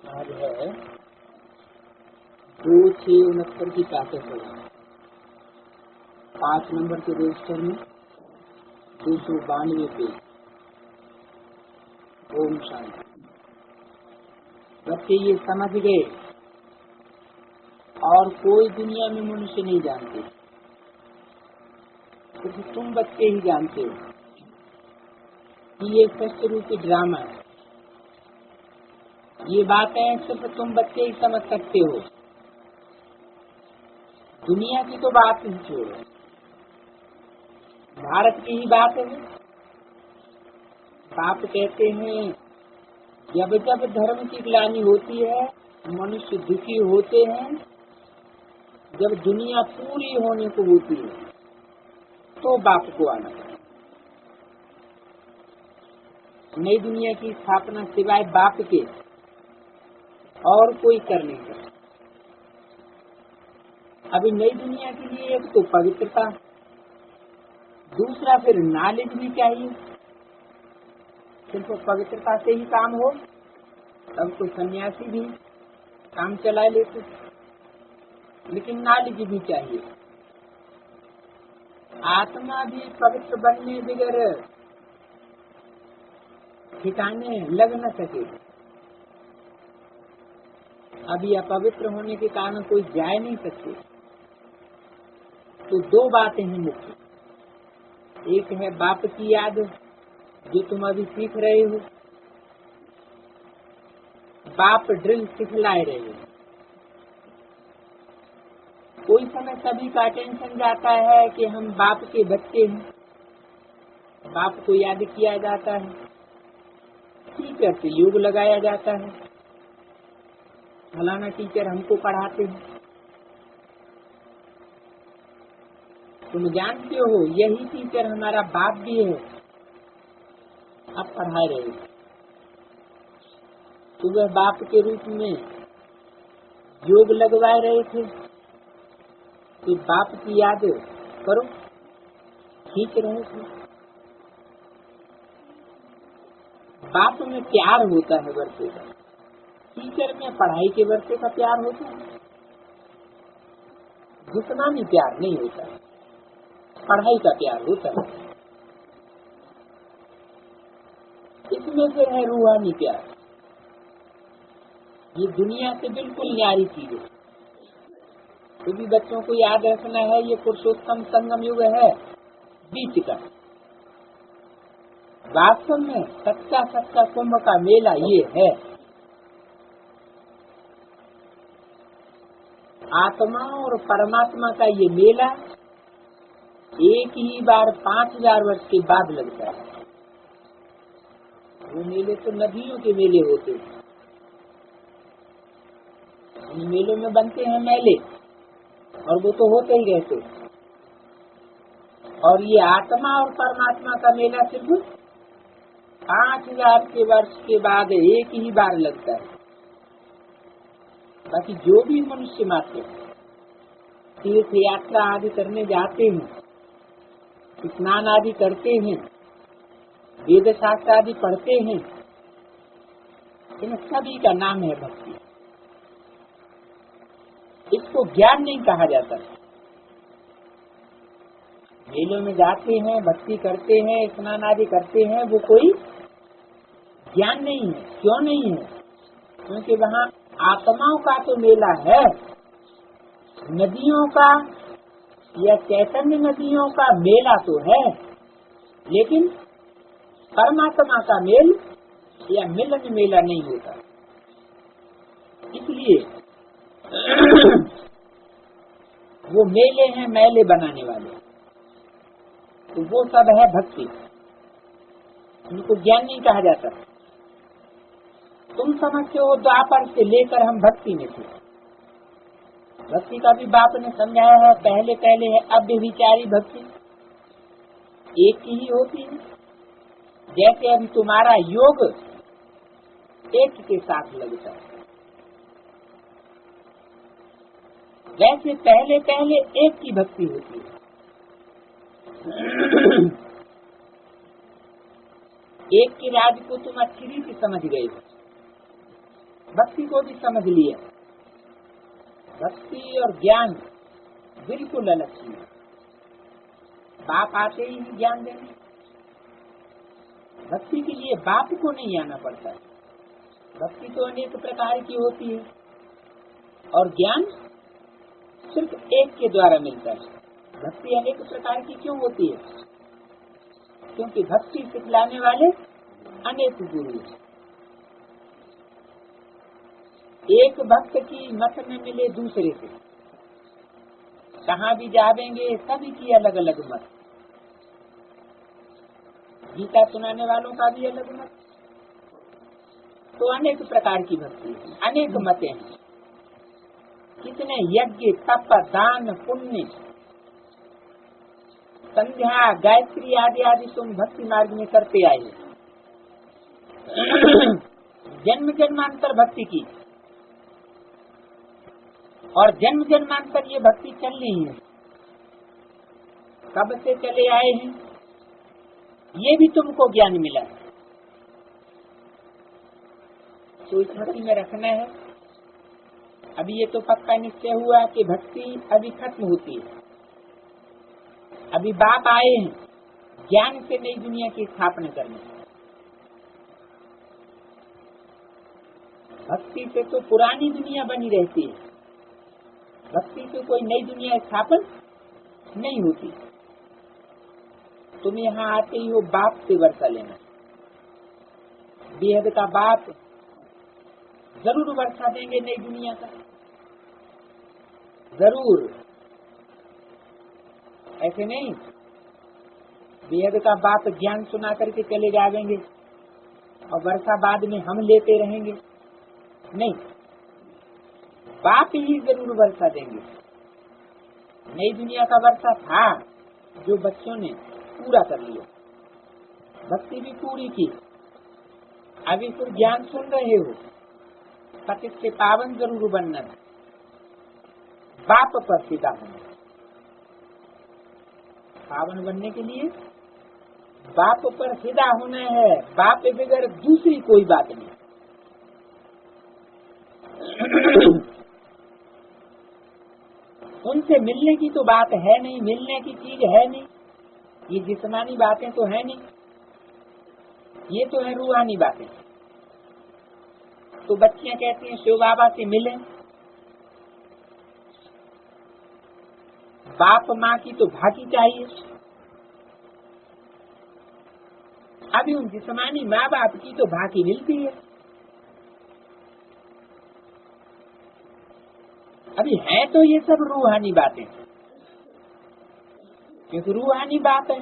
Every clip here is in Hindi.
आज है 2/6/69 की पैकेट है 5 नंबर के रजिस्टर में 292 पेज। ओम शांति। बच्चे ये समझ गए और कोई दुनिया में मनुष्य नहीं जानते, क्योंकि तुम बच्चे ही जानते हो कि ये सत्य रूपी ड्रामा है। ये बातें सिर्फ तुम बच्चे ही समझ सकते हो। दुनिया की तो बात ही छोड़ो, भारत की ही बात है। बाप कहते हैं जब जब धर्म की ग्लानि होती है, मनुष्य दुखी होते हैं, जब दुनिया पूरी होने को होती है तो बाप को आना है। नई दुनिया की स्थापना सिवाय बाप के और कोई कर नहीं सकता। अभी नई दुनिया के लिए एक तो पवित्रता, दूसरा फिर नॉलेज भी चाहिए। सिर्फ पवित्रता से ही काम हो तब तो सन्यासी भी काम चला लेते, लेकिन नॉलेज भी चाहिए। आत्मा भी पवित्र बनने बगैर ठिकाने लग न सके। अभी अपवित्र होने के कारण कोई जा नहीं सकते। तो दो बातें हैं मुख्य। एक है बाप की याद, जो तुम अभी सीख रहे हो। बाप ड्रिल सिखलाए रहे हो। कोई समय सभी का टेंशन जाता है कि हम बाप के बच्चे हैं, बाप को याद किया जाता है, टीचर से योग लगाया जाता है, फलाना टीचर हमको पढ़ाते हैं। तुम जानते हो यही टीचर हमारा बाप भी है, अब पढ़ा रहे हो। सुबह बाप के रूप में योग लगवा रहे थे, तो बाप की याद करो, खींच रहे थे। बाप में प्यार होता है वर्षे का, टीचर में पढ़ाई के वर्षे का प्यार होता है। जितना भी प्यार नहीं होता है, पढ़ाई का प्यार होता है। इसमें फिर है रूहानी प्यार। ये दुनिया से बिल्कुल न्यारी चीज है। तो भी बच्चों को याद रखना है, ये पुरुषोत्तम संगम युग है बीच का। वास्तव में सच्चा सच्चा कुंभ का मेला ये है। आत्मा और परमात्मा का ये मेला एक ही बार 5000 वर्ष के बाद लगता है। वो मेले तो नदियों के मेले होते हैं। इन मेलों में बनते हैं मेले और वो तो होते ही रहते। और ये आत्मा और परमात्मा का मेला सिर्फ 5000 के वर्ष के बाद एक ही बार लगता है। बाकी जो भी मनुष्य मात्र तीर्थ यात्रा आदि करने जाते हैं, स्नान आदि करते हैं, वेद शास्त्र आदि पढ़ते हैं, इन सभी का नाम है भक्ति। इसको ज्ञान नहीं कहा जाता। मेलों में जाते हैं, भक्ति करते हैं, स्नान आदि करते हैं, वो कोई ज्ञान नहीं है। क्यों नहीं है? क्योंकि वहाँ आत्माओं का तो मेला है। नदियों का या चैतन्य नदियों का मेला तो है, लेकिन परमात्मा का मेल या मिलन मेला नहीं होता। इसलिए वो मेले हैं मेले बनाने वाले, तो वो सब है भक्ति। उनको ज्ञान नहीं कहा जाता। तुम समझते हो द्वापर से लेकर हम भक्ति में थे। भक्ति का भी बाप ने समझाया है। पहले पहले है अव्यभिचारी भक्ति, एक की ही होती है। जैसे अभी तुम्हारा योग एक के साथ लगता है, वैसे पहले पहले एक की भक्ति होती है। एक के राज को तुम अच्छी रीति समझ गए हो। भक्ति को भी समझ लिया। भक्ति और ज्ञान बिल्कुल अलग चीज। बाप आते ही ज्ञान देने। भक्ति के लिए बाप को नहीं आना पड़ता। भक्ति तो अनेक प्रकार की होती है और ज्ञान सिर्फ एक के द्वारा मिलता है। भक्ति अनेक प्रकार की क्यों होती है? क्योंकि भक्ति सिखलाने वाले अनेक गुरु हैं। एक भक्त की मत में मिले दूसरे से। कहाँ भी जावेंगे सभी की अलग अलग मत। गीता सुनाने वालों का भी अलग मत। तो अनेक प्रकार की भक्ति है, अनेक मतें हैं। कितने यज्ञ तप दान पुण्य संध्या गायत्री आदि आदि तुम भक्ति मार्ग में करते आए। जन्म जन्मांतर भक्ति की और जन्म जन्मांतर ये भक्ति चल रही है। कब से चले आए हैं ये भी तुमको ज्ञान मिला है। तो स्मृति में रखना है। अभी ये तो पक्का निश्चय हुआ कि भक्ति अभी खत्म होती है। अभी बाप आए हैं ज्ञान से नई दुनिया की स्थापना करने। भक्ति से तो पुरानी दुनिया बनी रहती है। भक्ति से कोई नई दुनिया स्थापन नहीं होती। तुम यहाँ आते ही हो बाप से वर्षा लेना। बेहद का बाप जरूर वर्षा देंगे नई दुनिया का, जरूर। ऐसे नहीं बेहद का बाप ज्ञान सुना करके चले जाएंगे और वर्षा बाद में हम लेते रहेंगे। नहीं, बाप ही जरूर वर्षा देंगे। नई दुनिया का वर्षा था जो बच्चों ने पूरा कर लिया। भक्ति भी पूरी की। अभी तुम ज्ञान सुन रहे हो। पतित से पावन जरूर बनना है। बाप पर फिदा होना। पावन बनने के लिए बाप पर फिदा होना है। बाप के बगैर दूसरी कोई बात नहीं। उनसे मिलने की तो बात है नहीं, मिलने की चीज है नहीं। ये जिस्मानी बातें तो है नहीं, ये तो है रूहानी बातें। तो बच्चियां कहती हैं शिव बाबा से मिले। बाप माँ की तो भागी चाहिए। अभी उन जिस्मानी माँ बाप की तो भागी मिलती है। अभी है तो ये सब रूहानी बातें, क्योंकि रूहानी बात है।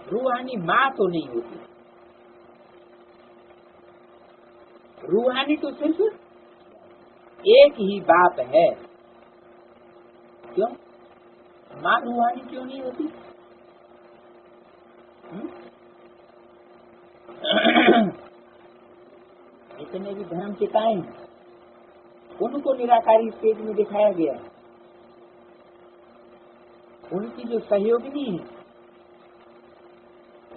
रूहानी माँ तो नहीं होती। रूहानी तो सिर्फ एक ही बाप है। क्यों? माँ रूहानी क्यों नहीं होती? इतने भी धर्म सिखाए हैं, उनको निराकारी स्टेज में दिखाया गया है। उनकी जो सहयोगिनी है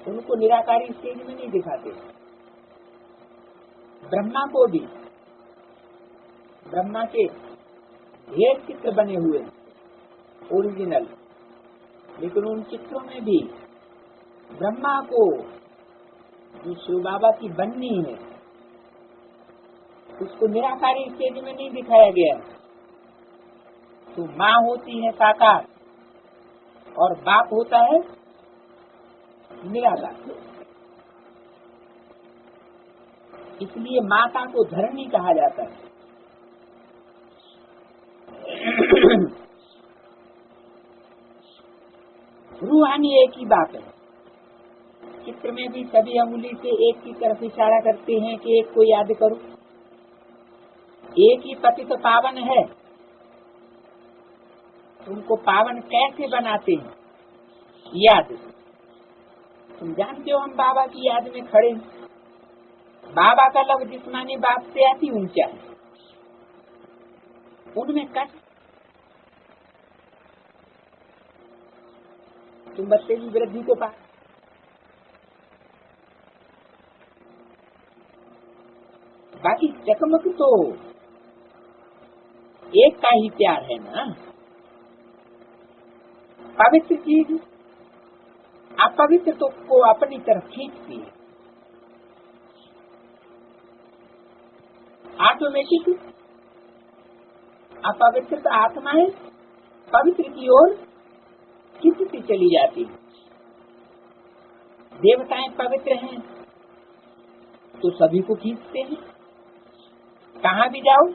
उनको निराकारी स्टेज में नहीं दिखाते। ब्रह्मा को भी, ब्रह्मा के ढेर चित्र बने हुए ओरिजिनल, लेकिन उन चित्रों में भी ब्रह्मा को जो शिव बाबा की बननी है उसको निराकारी स्टेज में नहीं दिखाया गया। तो माँ होती है साकार और बाप होता है निराकार। इसलिए माता को धरणी कहा जाता है। रूहानी एक ही बात है। चित्र में भी सभी अंगुली से एक की तरफ इशारा करते हैं कि एक को याद करो। एक ही पतित पावन है। तुमको पावन कैसे बनाते हैं? याद। तुम जानते हो हम बाबा की याद में खड़े हैं। बाबा का लफ्ज जिस्मानी बात से अति ऊंचा है। उनमें कष्ट। तुम बच्चे की वृद्धि को पा बाकी चकमक तो एक का ही प्यार है ना। पवित्र चीज अपवित्र तो को अपनी तरफ खींचती है ऑटोमेटिक। अपवित्र आत्माएं पवित्र की ओर खींचती चली जाती है। देवताएं पवित्र हैं तो सभी को खींचते हैं। कहाँ भी जाओ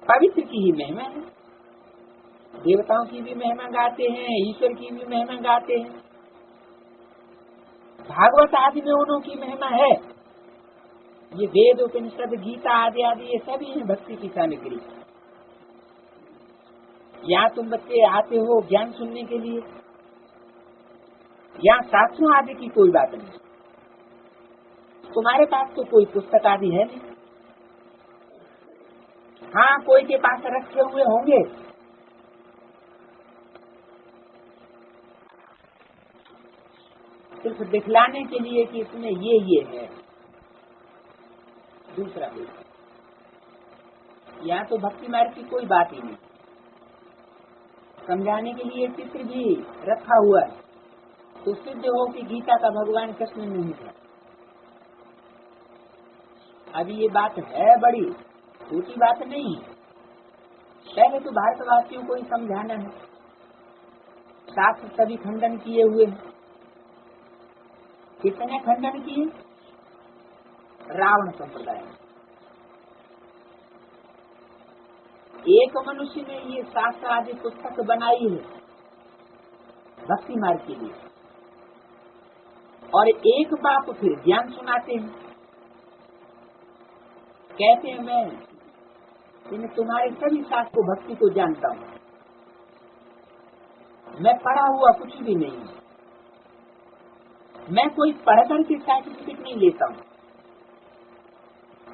पवित्र की ही महिमा है। देवताओं की भी महिमा गाते हैं, ईश्वर की भी महिमा गाते हैं, भागवत आदि में उन्हों की महिमा है। ये वेद उपनिषद गीता आदि आदि ये सभी है भक्ति की सामग्री। यहाँ तुम बच्चे आते हो ज्ञान सुनने के लिए, यहाँ शास्त्रों आदि की कोई बात नहीं। तुम्हारे पास तो कोई पुस्तक आदि है नहीं। हाँ, कोई के पास रखे हुए होंगे, सिर्फ दिखलाने के लिए कि इसमें ये है। दूसरा कोई यहाँ तो भक्ति मार्ग की कोई बात ही नहीं। समझाने के लिए चित्र भी रखा हुआ है तो सिद्ध हो कि गीता का भगवान कृष्ण नहीं था। अभी ये बात है बड़ी छोटी बात नहीं है। पहले तो भारतवासियों को ही समझाना है। शास्त्र सभी खंडन किए हुए हैं। कितने खंडन किए? रावण संप्रदाय। एक मनुष्य ने ये शास्त्र आदि पुस्तक बनाई है भक्ति मार्ग के लिए, और एक बाप फिर ज्ञान सुनाते हैं। कहते हैं मैं इन तुम्हारे सभी शास्त्र को भक्ति को जानता हूँ, मैं पढ़ा हुआ कुछ भी नहीं हूँ, मैं कोई पढ़कर के सर्टिफिकेट नहीं लेता हूँ।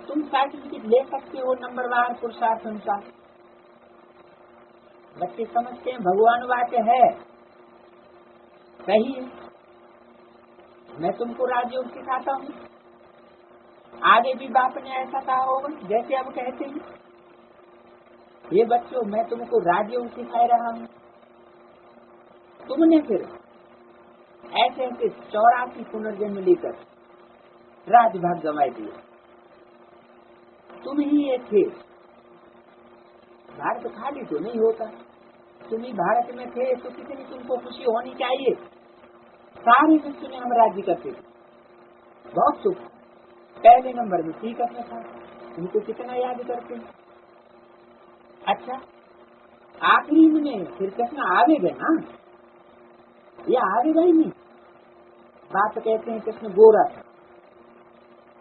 तुम सर्टिफिकेट ले सकते हो नंबरवार पुरुषार्थ अनुसार। बच्चे समझते हैं भगवान वाक्य है सही है, मैं तुमको राजयोग सिखाता हूँ। आगे भी बाप ने ऐसा कहा होगा जैसे अब कहते हैं, ये बच्चों मैं तुमको राजयोग सिखा रहा हूँ। तुमने फिर ऐसे ऐसे 84 पुनर्जन्म लेकर राजभाग गंवाए दिए। तुम ही ये थे। भारत खाली तो नहीं होता। तुम ही भारत में थे तो कितनी तुमको खुशी होनी चाहिए। सारे विश्व में हम राज्य करते थे, बहुत सुख। पहले नंबर में श्रीकृष्ण था, उनको कितना याद करते हैं। अच्छा, आखिरी में फिर कृष्ण आगे गए ना, ये आगे गए नहीं। बात कहते हैं कृष्ण गोरा था,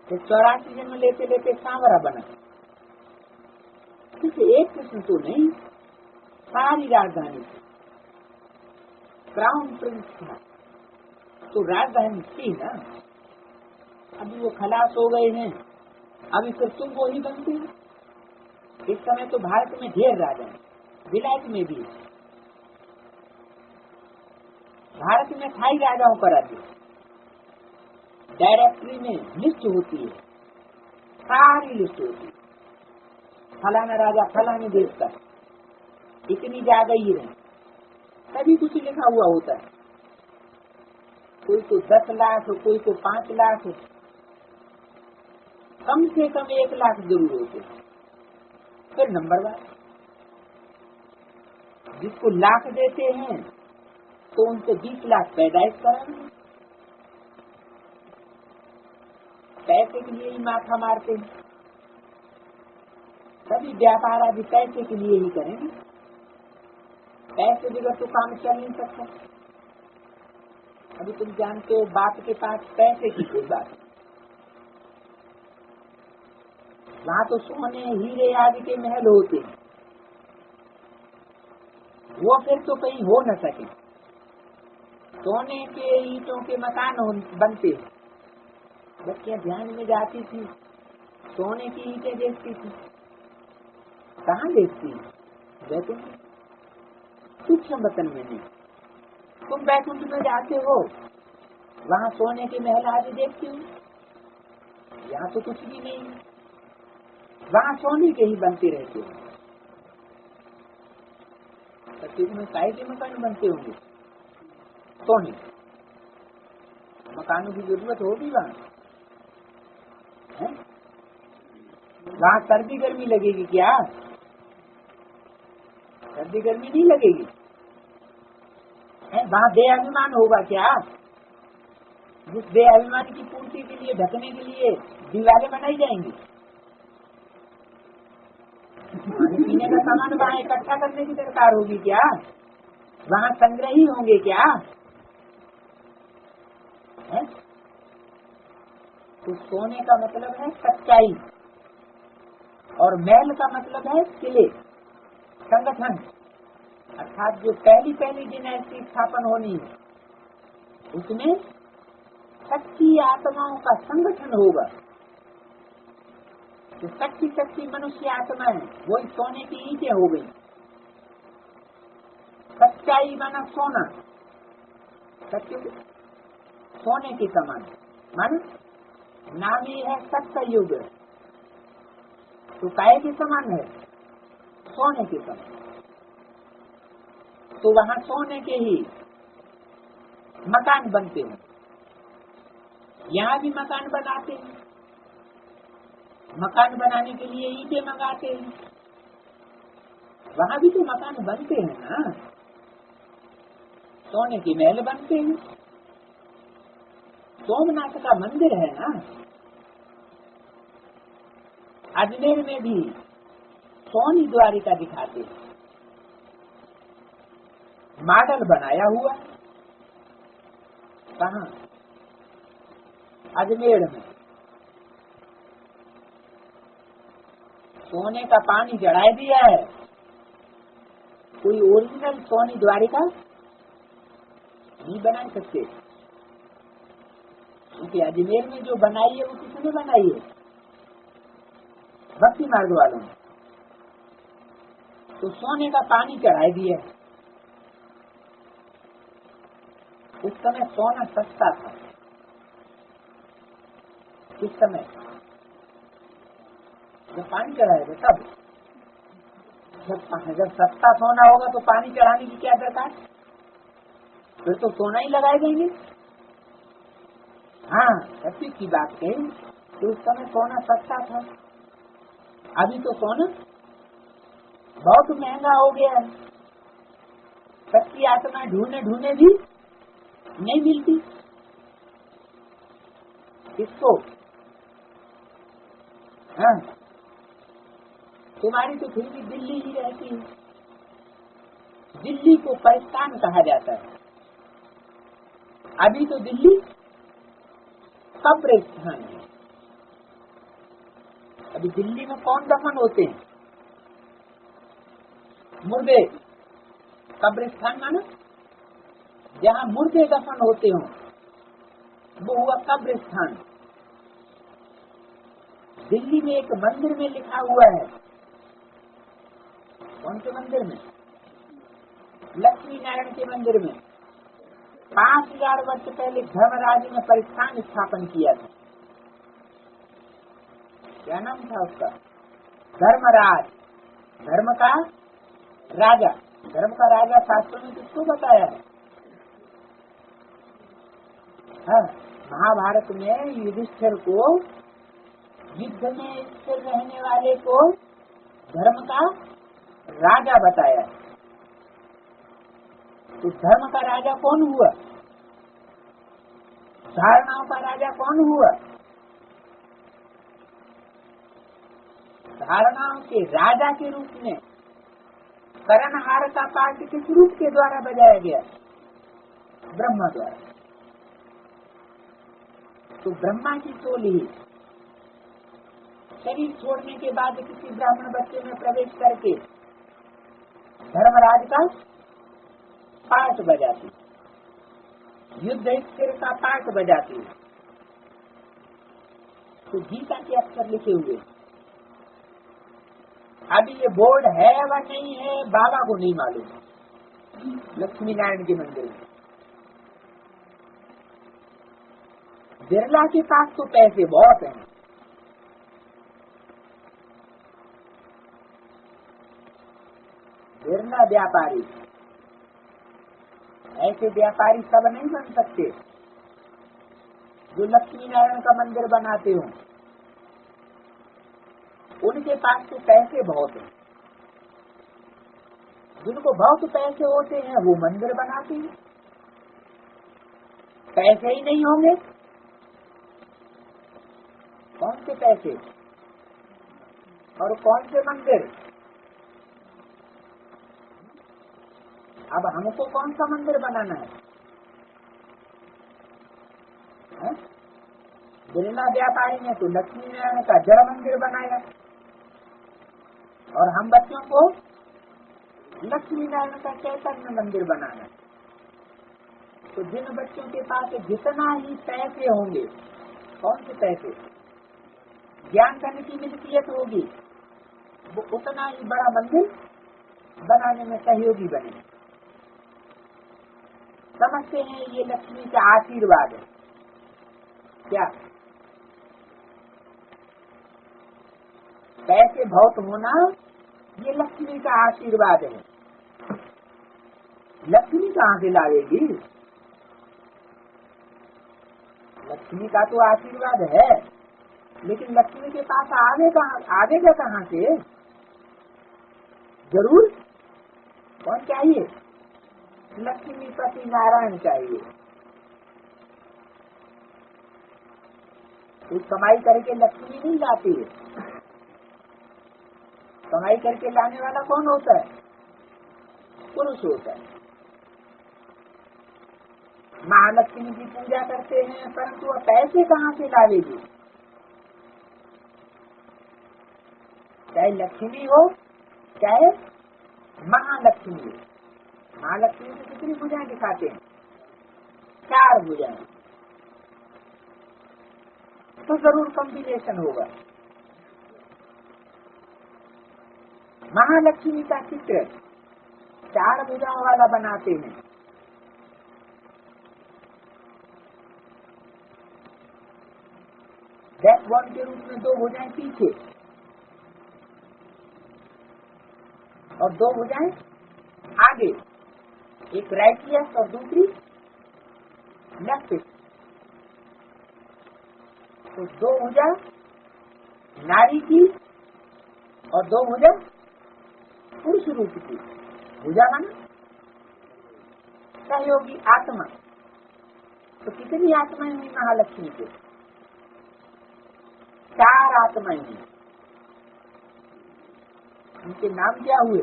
फिर 84 जन्म लेते लेते सांवरा बना। किसी एक कृष्ण तो नहीं, सारी राजधानी थी। क्राउन प्रिंस था तो राजधानी थी ना। अभी वो खलास हो गए हैं, अभी फिर तुम वो ही बनते हो। इस समय तो भारत में ढेर राजा है, विलायत में भी। भारत में थाई राजाओं का राज्य, डायरेक्टरी में लिस्ट होती है, सारी लिस्ट होती है। फलाना राजा फलाने देश का, इतनी जागीर है, सभी कुछ लिखा हुआ होता है। कोई को 10 लाख, कोई को 5 लाख, कम से कम 1 लाख जरूर होते। फिर नंबरवार जिसको लाख देते हैं तो उनसे 20 लाख पैदाइश कराएंगे। पैसे के लिए ही माथा मारते हैं। सभी व्यापार आदि पैसे के लिए ही करेंगे। पैसे बगैर तो काम चल नहीं सकता। अभी तुम जानते हो बाप के पास पैसे की कोई बात है, वहाँ तो सोने हीरे आदि के महल होते हैं, वो फिर तो कहीं हो न सके। सोने के ईंटों के मकान बनते हैं। बच्चियां ध्यान में जाती थी, सोने की ईंटें देखती थी। कहाँ देखती? बैकुंठ, सूक्ष्म वतन में नहीं। तुम बैकुंठ में जाते हो, वहाँ सोने के महल आदि देखती हो। यहाँ तो कुछ भी नहीं है। वहाँ सोने के ही बनते रहते हैं। सत्युग में काहे के मकान बनते होंगे? सोने। मकानों की जरूरत होगी वहाँ? वहाँ सर्दी गर्मी लगेगी क्या? सर्दी गर्मी नहीं लगेगी। वहाँ देहाभिमान होगा क्या? जिस देहाभिमान की पूर्ति के लिए, ढकने के लिए दीवारें बनाई जाएंगी। पानी पीने का सामान वहाँ इकट्ठा करने की दरकार होगी क्या? वहाँ संग्रही होंगे क्या? है? तो सोने का मतलब है सच्चाई, और महल का मतलब है किले, संगठन। अर्थात जो पहली दिन ऐसी स्थापन होनी है, उसमें सच्ची आत्माओं का संगठन होगा। तो सच्ची मनुष्य आत्मा है, वही सोने की ईंटें हो गई। सच्चाई माना सोना, सत्य सोने के समान। माना नाम ही है सत्य युग, तो काय के समान है? सोने के समान। तो वहाँ सोने के ही मकान बनते हैं। यहाँ भी मकान बनाते हैं, मकान बनाने के लिए ईंटें मंगाते हैं। वहाँ भी तो मकान बनते हैं ना, सोने के महल बनते हैं। सोमनाथ का मंदिर है ना, अजमेर में भी सोनी द्वारिका दिखाते हैं, मॉडल बनाया हुआ। कहाँ? अजमेर में। सोने का पानी चढ़ा दिया है। कोई ओरिजिनल सोनी द्वारिका नहीं बना सकते, क्योंकि अजमेर में जो बनाई है वो किसने बनाई है? भक्ति मार्ग वालों ने। तो सोने का पानी चढ़ा दिया। उस समय सोना सस्ता था। किस समय? जब पानी चढ़ाएगा तब। जब सस्ता सोना होगा तो पानी चढ़ाने की क्या दरकार? फिर तो सोना ही लगाए देंगे। हाँ, सच्ची की बात कही। तो उस समय सोना सस्ता था। अभी तो सोना बहुत महंगा हो गया है। सच्ची आत्मा ढूंढने भी नहीं मिलती। किसको? हाँ, तुम्हारी तो फिर भी दिल्ली ही रहती है। दिल्ली को पाकिस्तान कहा जाता है। अभी तो दिल्ली कब्रिस्तान है। अभी दिल्ली में कौन दफन होते हैं? मुर्दे। कब्रिस्तान माना जहाँ मुर्दे दफन होते हो, वो हुआ कब्रिस्तान। दिल्ली में एक मंदिर में लिखा हुआ है। कौन से मंदिर में? लक्ष्मी नारायण के मंदिर में 5000 वर्ष पहले धर्मराज ने परिस्थान स्थापन किया था। क्या नाम था उसका? धर्मराज। धर्म का राजा। धर्म का राजा शास्त्रों में किसको बताया है? हाँ, महाभारत में युधिष्ठिर को, युद्ध में स्थिर रहने वाले को धर्म का राजा बताया। तो धर्म का राजा कौन हुआ? धारणाओं का राजा कौन हुआ? धारणाओं के राजा के रूप में करणहार का पाठ किस रूप के द्वारा बजाया गया? ब्रह्मा द्वारा। तो ब्रह्मा की टोली शरीर छोड़ने के बाद किसी ब्राह्मण बच्चे में प्रवेश करके धर्मराज का पाठ बजाती, युद्ध स्थिर का पाठ बजाती। तो गीता के अक्षर लिखे हुए। अभी ये बोर्ड है व नहीं है बाबा को नहीं मालूम। लक्ष्मी नारायण के मंदिर में बिरला के पास तो पैसे बहुत हैं। बिरला व्यापारी, ऐसे व्यापारी सब नहीं बन सकते जो लक्ष्मी नारायण का मंदिर बनाते हो। उनके पास तो पैसे बहुत हैं, जिनको बहुत पैसे होते हैं वो मंदिर बनाते हैं। पैसे ही नहीं होंगे, कौन से पैसे और कौन से मंदिर। अब हमको कौन सा मंदिर बनाना है? बिरला व्यापारी ने तो लक्ष्मी नारायण का जड़ मंदिर बनाया और हम बच्चों को लक्ष्मी नारायण का चैतन्य मंदिर बनाना। तो जिन बच्चों के पास जितना ही पैसे होंगे, कौन से पैसे, ज्ञान करने की मिल्कियत होगी, वो उतना ही बड़ा मंदिर बनाने में सहयोगी बने। समझते हैं ये लक्ष्मी का आशीर्वाद है क्या? पैसे बहुत होना ये लक्ष्मी का आशीर्वाद है। लक्ष्मी कहाँ से लाएगी? लक्ष्मी का तो आशीर्वाद है, लेकिन लक्ष्मी के पास आवेगा कहाँ से? जरूर कौन चाहिए? लक्ष्मीपति नारायण चाहिए। तो कमाई करके लक्ष्मी नहीं लाती है। कमाई करके लाने वाला कौन होता है? पुरुष होता है। महालक्ष्मी की पूजा करते हैं, परंतु वह पैसे कहाँ से लावेगी? चाहे लक्ष्मी हो चाहे महालक्ष्मी हो। महालक्ष्मी को कितनी भुजाएं दिखाते हैं? 4 भुजाएं। तो जरूर कॉम्बिनेशन होगा। महालक्ष्मी का चित्र 4 भुजाओं वाला बनाते हैं। बैकबोन के रूप में 2 भुजाएं पीछे और 2 भुजाएं आगे, एक राइट लेफ्ट और दूसरी लेफ्ट। तो 2 भुजा नारी की और 2 भुजा पुरुष रूप की। भुजा माना सहयोगी आत्मा। तो कितनी आत्माएं हुई महालक्ष्मी के? 4 आत्माएं हुई। उनके नाम क्या हुए?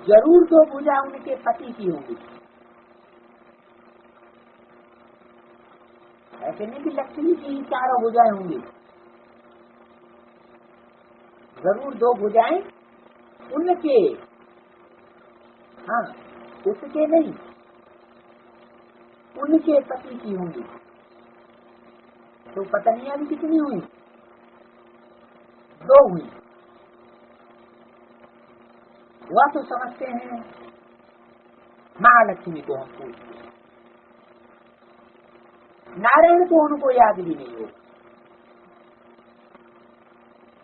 जरूर 2 भुजा उनके पति की होंगी। ऐसे नहीं कि लक्ष्मी की ही 4 भुजाएं होंगी। जरूर 2 भुजाएं उनके, हाँ उसके नहीं, उनके पति की होंगी। तो पत्नियां भी कितनी हुई? 2 हुई। वह तो समझते हैं महालक्ष्मी को हम पूछते हैं। नारायण को उनको याद भी नहीं हो।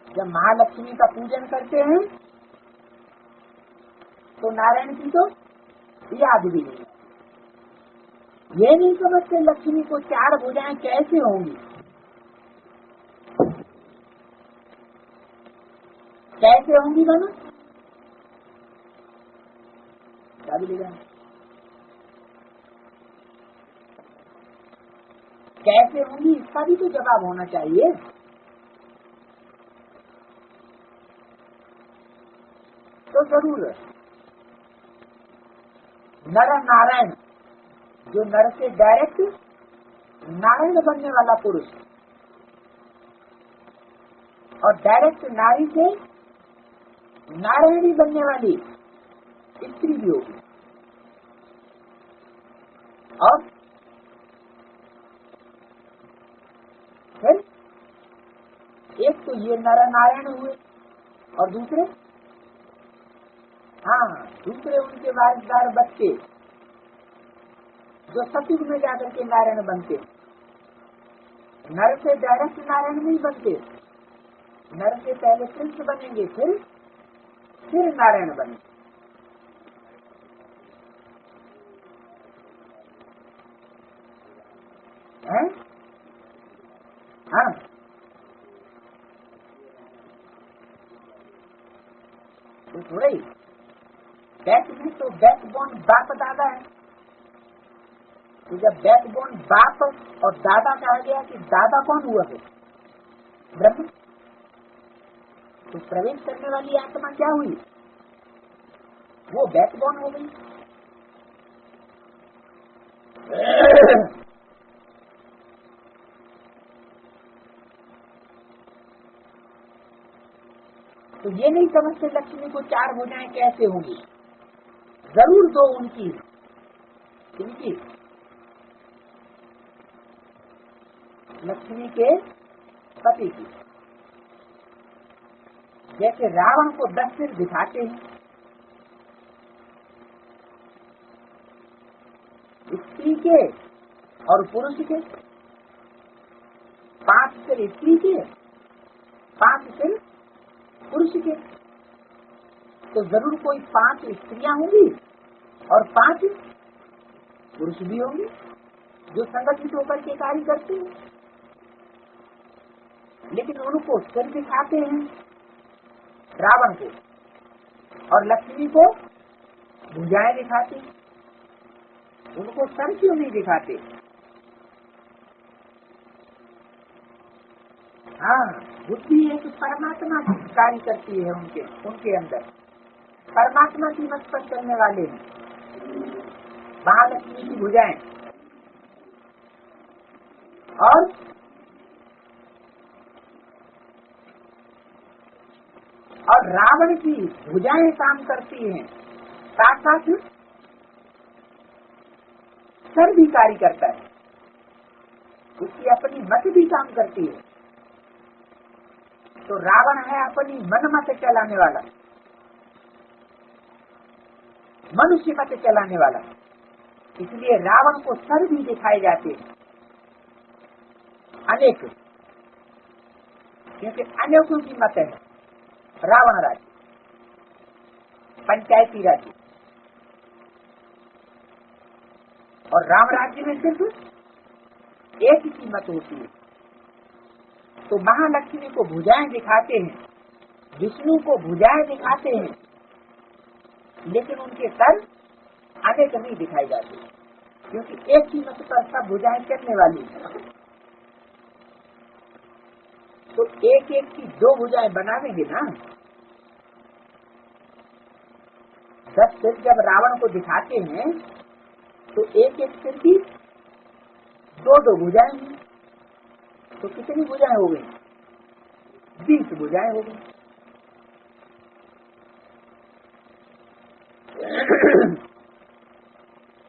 जब महालक्ष्मी का पूजन करते हैं तो नारायण की तो याद भी नहीं। ये नहीं समझते लक्ष्मी को 4 भुजाएं कैसे होंगी, कैसे होंगी माना क्या भी कैसे होंगी, इसका भी तो जवाब होना चाहिए। तो जरूर नर नारायण, जो नर से डायरेक्ट नारायण बनने वाला पुरुष और डायरेक्ट नारी से नारायणी बनने वाली स्त्री भी होगी। और फिर एक तो ये नर नारायण हुए और दूसरे, हाँ दूसरे उनके वारिसदार बच्चे जो सतयुग में जाकर के नारायण बनते। नर से डायरेक्ट नारायण नहीं बनते, नर से पहले कृष्ण बनेंगे, फिर नारायण बनेंगे। हैं? हाँ, तो थोड़ा ही बैक में तो बैकबोन बाप दादा है। तो जब बैकबोन बाप और दादा कहा गया कि दादा कौन हुआ है? ब्रह्म। तो प्रवेश करने वाली आत्मा क्या हुई? वो बैकबोन हो गई। तो ये नहीं समझते लक्ष्मी को चार भुजाएं कैसे होंगी? जरूर दो उनकी लक्ष्मी के पति की। जैसे रावण को 10 सिर दिखाते हैं, स्त्री के और पुरुष के, 5 सिर स्त्री के, 5 सिर पुरुष के। तो जरूर कोई 5 स्त्रियां होंगी और 5 पुरुष भी होंगे जो संगठित होकर के कार्य करते हैं। लेकिन उनको सिर दिखाते हैं रावण को, और लक्ष्मी को भुजाएं दिखाते हैं। उनको सर क्यों नहीं दिखाते? हाँ, बुद्धि है कि परमात्मा कार्य करती है उनके अंदर, परमात्मा की मत पर चलने वाले हैं महालक्ष्मी की भुजाएं। और रावण की भुजाएं काम करती हैं, साथ साथ सर भी कार्य करता है, उसकी अपनी मत भी काम करती है। तो रावण है अपनी मन मत चलाने वाला, मनुष्य मत चलाने वाला, इसलिए रावण को सर भी दिखाए जाते हैं अनेक, क्योंकि अनेकों की मत है। रावण राज्य पंचायती राज्य, और राम राज्य में सिर्फ एक ही मत होती है। तो महालक्ष्मी को भुजाएं दिखाते हैं, विष्णु को भुजाएं दिखाते हैं, लेकिन उनके सर अनेक नहीं दिखाई जाते, क्योंकि एक ही मत पर सब भुजाएं चलने वाली है। तो एक एक की 2 भुजाएं बनावेंगे ना। 10 सिर जब रावण को दिखाते हैं तो एक एक सिर की 2 भुजाएं हैं, तो कितनी भुजाएं हो गई? 20 भुजाएं हो गई।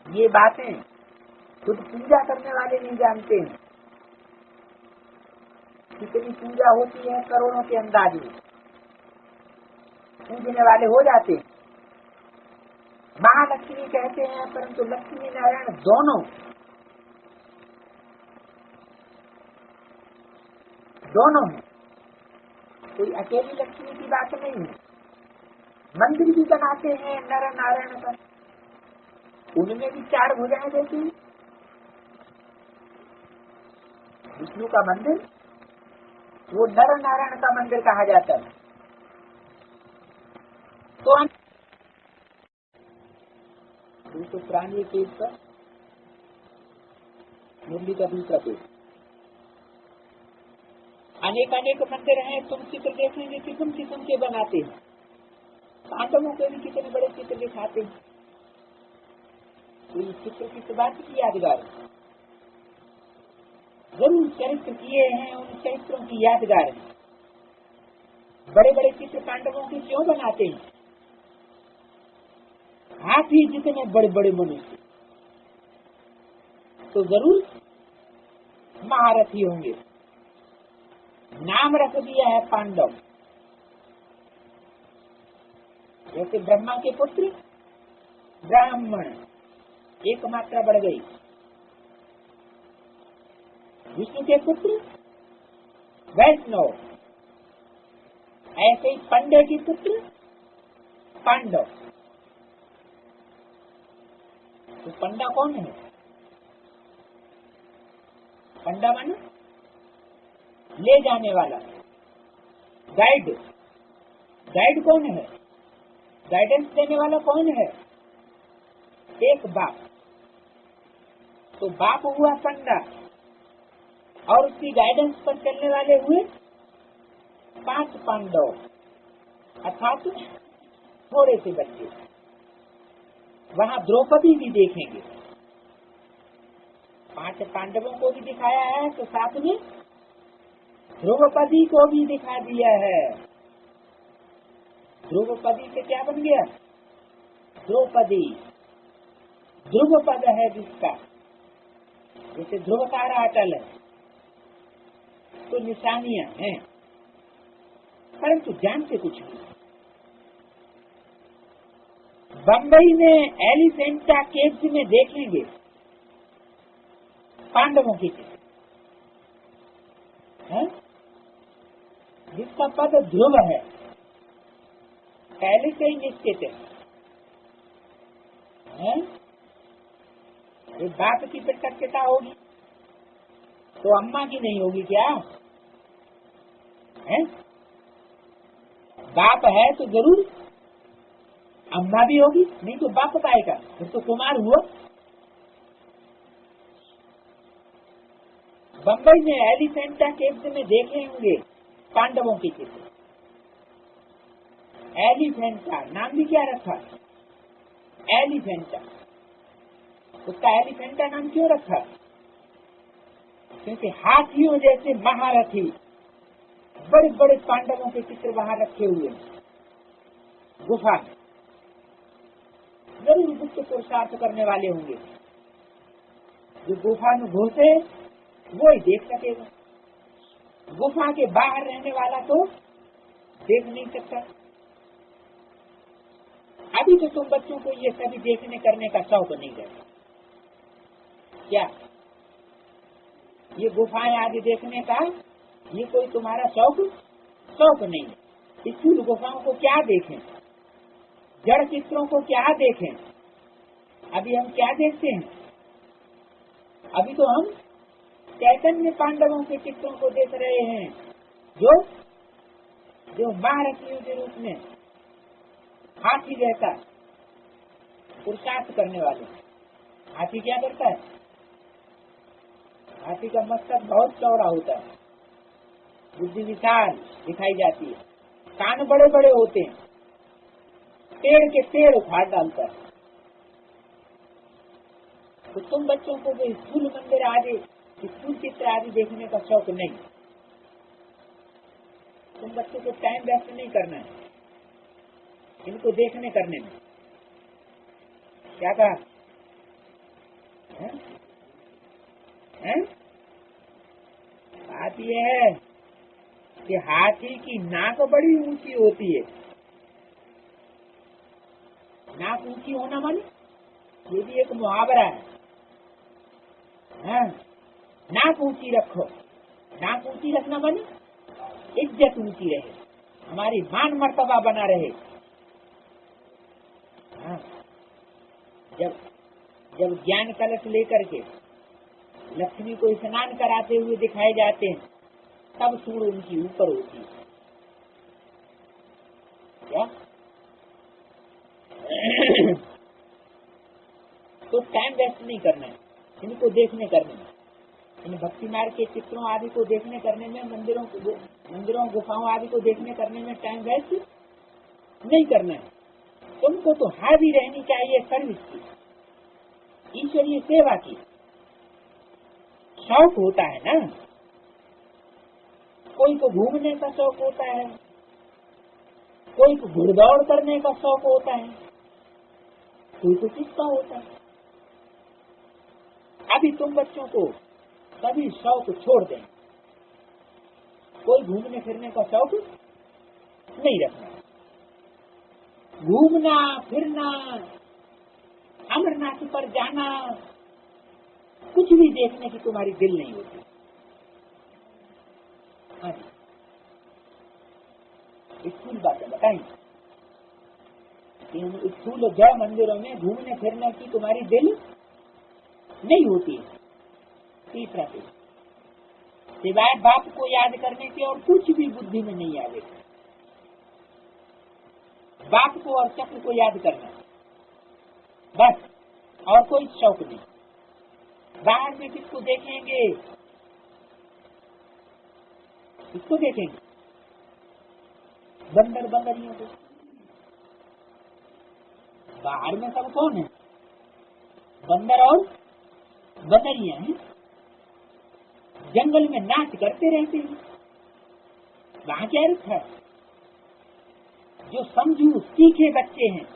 ये बातें खुद पूजा करने वाले नहीं जानते हैं। कितनी पूजा होती है, करोड़ों के अंदाज में पूजने वाले हो जाते हैं। महालक्ष्मी कहते हैं, परंतु लक्ष्मी नारायण दोनों हैं, कोई अकेली लक्ष्मी की बात नहीं है। मंदिर भी बनाते हैं नर नारायण का, उनमें भी 4 भुजाएं देती हैं। विष्णु का मंदिर वो नर नारायण का मंदिर कहा जाता है। तो पुरानी पेज पर मुरली का दूसरा पेज, अनेक मंदिर हैं। तुम चित्र देखेंगे किस्म किस्म के बनाते हैं। पांडवों के भी कितने बड़े चित्र दिखाते हैं। तो ये चित्र किस बात की यादगार है? जरूर चरित्र किए हैं, उन चरित्रों की यादगार है। बड़े बड़े चित्र पांडवों के क्यों बनाते हैं? हाथी जितने बड़े बड़े मनुष्य तो जरूर महारथी होंगे। नाम रख दिया है पांडव, जैसे ब्रह्मा के पुत्र ब्राह्मण, एक मात्रा बढ़ गई। विष्णु के पुत्र वैष्णव, ऐसे ही पंडे की पुत्र पांडव। तो पंडा कौन है? पंडा माने ले जाने वाला, गाइड। गाइड कौन है? गाइडेंस देने वाला कौन है? एक बाप। तो बाप हुआ पंडा और उसकी गाइडेंस पर चलने वाले हुए 5 पांडव, अर्थात थोड़े से बच्चे। वहाँ द्रौपदी भी देखेंगे। 5 पांडवों को भी दिखाया है तो साथ में द्रौपदी को भी दिखा दिया है। द्रौपदी से क्या बन गया? द्रौपदी। ध्रुव पद है जिसका, जैसे ध्रुव तारा अटल है, तो निशानियां हैं, परंतु जानते कुछ नहीं। बंबई में एलिफेंटा केव्स में देखेंगे पांडवों की चित्र, जिसका पद ध्रुव है, पहले से ही निश्चित है। एक बाप की प्रत्यक्षता होगी तो अम्मा की नहीं होगी क्या? है? बाप है तो जरूर अम्मा भी होगी, नहीं तो बाप पाएगा, फिर तो कुमार हुआ। बंबई में एलिफेंटा केव्स में देखे होंगे पांडवों की चित्र। एलिफेंटा नाम भी क्या रखा? एलिफेंटा। उसका एलिफेंटा नाम क्यों रखा? क्योंकि हाथियों जैसे महारथी बड़े बड़े पांडवों के चित्र वहां रखे हुए हैं गुफा में। जरूर गुप्त पुरुषार्थ करने वाले होंगे। जो गुफा में घुसे वो ही देख सकेगा, गुफा के बाहर रहने वाला तो देख नहीं सकता। अभी तो तुम बच्चों को ये सभी देखने करने का शौक नहीं है क्या? ये गुफाएं आदि देखने का ये कोई तुम्हारा शौक नहीं है। स्थूल गुफाओं को क्या देखें, जड़ चित्रों को क्या देखें? अभी हम क्या देखते हैं? अभी तो हम चैतन्य पांडवों के चित्रों को देख रहे हैं, जो महारथियों के रूप में हाथी जैसा पुरुषार्थ करने वाले। हाथी क्या करता है? हाथी का मस्तक बहुत चौड़ा होता है, बुद्धि विशाल दिखाई जाती है, कान बड़े बड़े होते हैं, पेड़ के पेड़ उखाड़ डालता है। तो तुम बच्चों को भी स्थूल मंदिर आदि, स्थूल चित्र आदि देखने का शौक नहीं। तुम बच्चों को टाइम वेस्ट नहीं करना है इनको देखने करने में। क्या कहा? बात यह है कि हाथी की नाक बड़ी ऊंची होती है। नाक ऊंची होना माने ये भी एक मुहावरा है। नाक ऊंची रखो। नाक ऊंची रखना माने इज्जत ऊंची रहे, हमारी मान मर्तबा बना रहे। जब ज्ञान कलश लेकर के लक्ष्मी को स्नान कराते हुए दिखाए जाते हैं तब सूर्य उनकी ऊपर होती है। क्या? तो टाइम वेस्ट नहीं करना है इनको देखने करने में। इन भक्ति मार्ग के चित्रों आदि को देखने करने में, मंदिरों गुफाओं आदि को देखने करने में टाइम वेस्ट नहीं करना है। तुमको तो हावी रहनी चाहिए सर्विस की, ईश्वरीय सेवा की। शौक होता है ना, कोई को घूमने का शौक होता है, कोई को घुड़दौड़ करने का शौक होता है, कोई को किसका होता है। अभी तुम बच्चों को सभी शौक छोड़ दें, कोई घूमने फिरने का शौक नहीं रखना। घूमना फिरना, अमरनाथ पर जाना, कुछ भी देखने की तुम्हारी दिल नहीं होती। हाँ जी, स्थूल बातें बताएंगे कि स्थूल जड़ मंदिरों में घूमने फिरने की तुम्हारी दिल नहीं होती है। तीसरा पेज, सिवाय बाप को याद करने के और कुछ भी बुद्धि में नहीं आवेगा। बाप को और चक्र को याद करना बस, और कोई शौक नहीं। बाहर में किसको देखेंगे, किसको देखेंगे? बंदर बंदरियों को। बाहर में सब कौन है? बंदर और बंदरियां हैं। जंगल में नाच करते रहते हैं। वहां क्या रखा है? जो समझू सीखे बच्चे हैं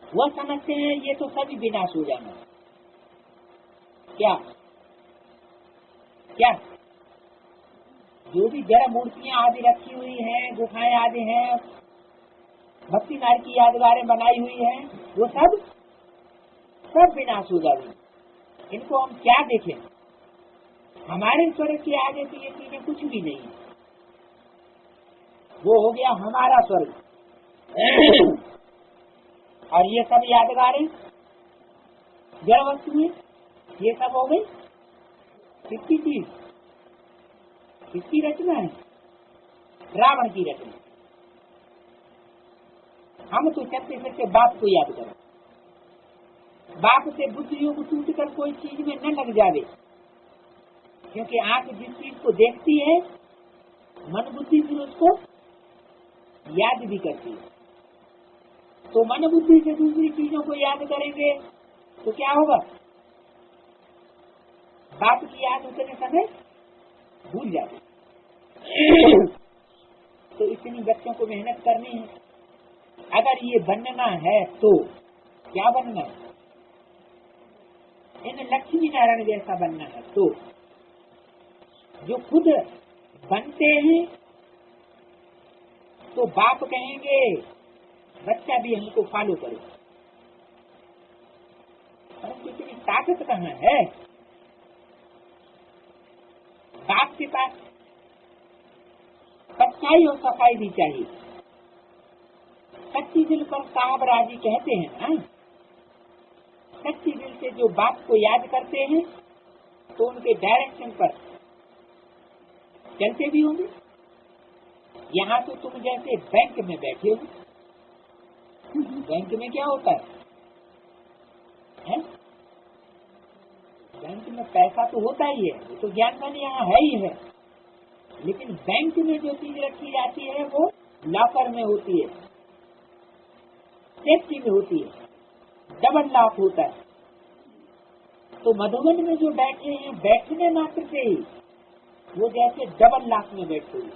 वह समझते हैं ये तो सभी विनाश हो जाना। क्या क्या जो भी जड़ मूर्तियां आदि रखी हुई हैं, गुफाएं आदि हैं, भक्ति मार्ग की यादगारें बनाई हुई हैं, वो सब विनाश हो जाएगी। इनको हम क्या देखें? हमारे स्वर्ग के आगे तो ये चीजें कुछ भी नहीं है। वो हो गया हमारा स्वर्ग। और ये सब यादगारें जड़ वस्तुएं, ये सब हो गई किसकी चीज? किसकी रचना है? रावण की रचना। हम तो चलते फिरते बाप को याद करें। बाप से बुद्धि योग टूट कर कोई चीज में न लग जावे, क्योंकि आंख जिस चीज को देखती है मन बुद्धि फिर उसको याद भी करती है। तो मन बुद्धि से दूसरी चीजों को याद करेंगे तो क्या होगा? बाप की याद उतने समय भूल जाते। तो इतनी बच्चों को मेहनत करनी है। अगर ये बनना है तो क्या बनना है? इन लक्ष्मी नारायण जैसा बनना है। तो जो खुद बनते हैं तो बाप कहेंगे बच्चा भी हमको फॉलो करे, परंतु इतनी ताकत कहाँ है? बाप के पास सच्चाई और सफाई भी चाहिए। सच्ची दिल पर साहब राजी कहते हैं ना। सच्ची दिल से जो बाप को याद करते हैं तो उनके डायरेक्शन पर चलते भी होंगे। यहाँ तो तुम जैसे बैंक में बैठे हो। बैंक में क्या होता है? बैंक में पैसा तो होता ही है, वो तो ज्ञान धन यहाँ है ही है। लेकिन बैंक में जो चीज रखी जाती है वो लॉकर में होती है, सेफ्टी में होती है, डबल लॉक होता है। तो मधुबन में जो बैठे हैं, बैठने मात्र से ही वो जैसे डबल लॉक में बैठते हैं।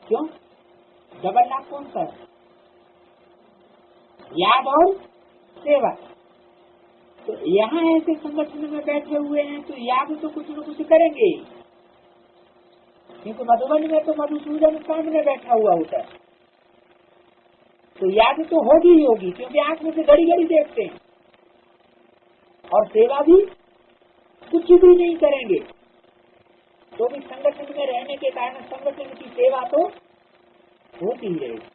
क्यों? डबल लॉक कौन सा है? याद और सेवा। तो यहाँ ऐसे संगठन में बैठे हुए हैं तो याद तो कुछ न कुछ करेंगे, क्योंकि मधुबन में तो मधुसूदन सामने बैठा हुआ होता है। तो याद तो होगी ही होगी, क्योंकि आंख में से घड़ी घड़ी देखते हैं। और सेवा भी कुछ भी नहीं करेंगे तो भी संगठन में रहने के कारण संगठन की सेवा तो होती ही रहेगी।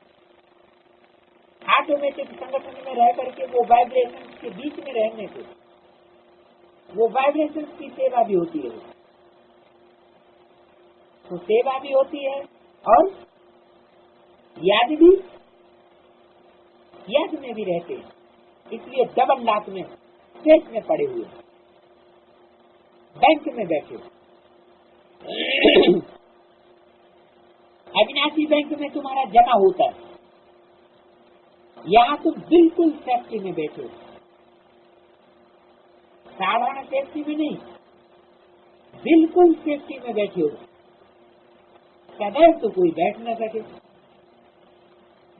ऑटोमेटिक संगठन में रह करके वो वाइब्रेशन के बीच में रहने से वो वाइब्रेशन की सेवा भी होती है। तो सेवा भी होती है और याद में भी रहते हैं। इसलिए डबल लाख में सेठ में पड़े हुए, बैंक में बैठे। अविनाशी बैंक में तुम्हारा जमा होता है, यहाँ तुम बिल्कुल सेफ्टी में बैठे हो। साधारण सेफ्टी में नहीं, बिल्कुल सेफ्टी में बैठे हो। सदैव तो कोई बैठ न सके।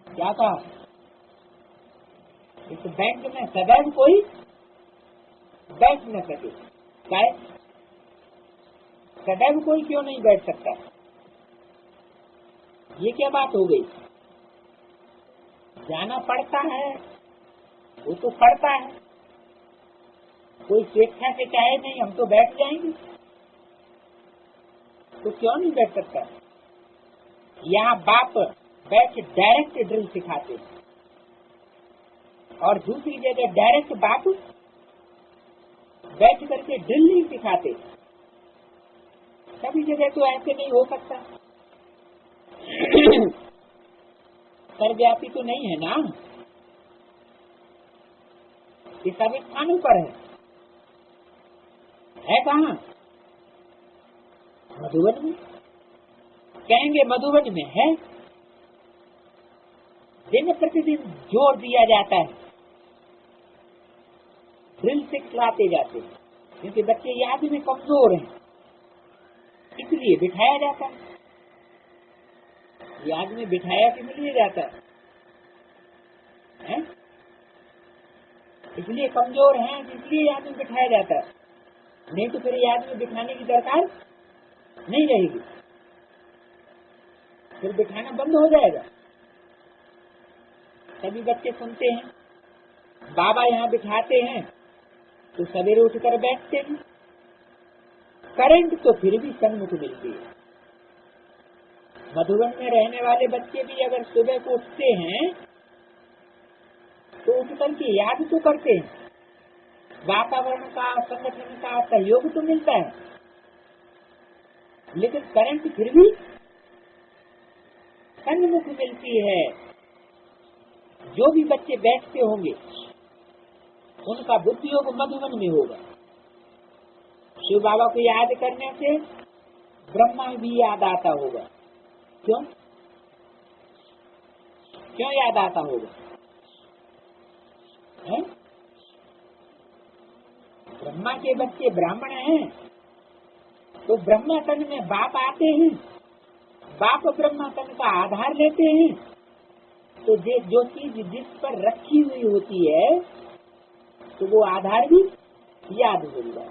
क्या कहा? इस बैंक में सदैव कोई बैठ न सके। क्या? सदैव कोई क्यों नहीं बैठ सकता? ये क्या बात हो गई? जाना पड़ता है, वो तो पड़ता है। कोई स्वेच्छा से चाहे नहीं हम तो बैठ जाएंगे। तो क्यों नहीं बैठ सकता? यहाँ बाप बैठ डायरेक्ट ड्रिल सिखाते हैं और दूसरी जगह डायरेक्ट बाप बैठ करके ड्रिल नहीं सिखाते। सभी जगह तो ऐसे नहीं हो सकता। सर्वव्यापी तो नहीं है ना, ये सभी स्थानों पर है कहाँ? मधुबन में। कहेंगे मधुबन में है, दिन प्रतिदिन जोर दिया जाता है, ड्रिल से खिलाते जाते हैं, क्योंकि बच्चे याद में कमजोर हैं, इसलिए बिठाया जाता है। याद में बिठाया कि मिल जाता है? इसलिए कमजोर हैं, इसलिए याद में बिठाया जाता है, नहीं तो फिर याद में बिठाने की दरकार नहीं रहेगी, फिर बिठाना बंद हो जाएगा। सभी बच्चे सुनते हैं, बाबा यहाँ बिठाते हैं तो सवेरे उठकर बैठते हैं। करंट तो फिर भी सन्मुख मिलती है। मधुबन में रहने वाले बच्चे भी अगर सुबह को उठते हैं तो उठ करके याद तो करते हैं, वातावरण का, संगठन का सहयोग तो मिलता है, लेकिन करंट फिर भी सन्मुख मिलती है। जो भी बच्चे बैठते होंगे उनका बुद्धि योग मधुबन में होगा। शिव बाबा को याद करने से ब्रह्मा भी याद आता होगा। क्यों क्यों याद आता होगा? है? ब्रह्मा के बच्चे ब्राह्मण हैं तो ब्रह्मा तन में बाप आते हैं, बाप ब्रह्मा तन का आधार लेते हैं, तो जो चीज जिस पर रखी हुई होती है तो वो आधार भी याद हो जाता है।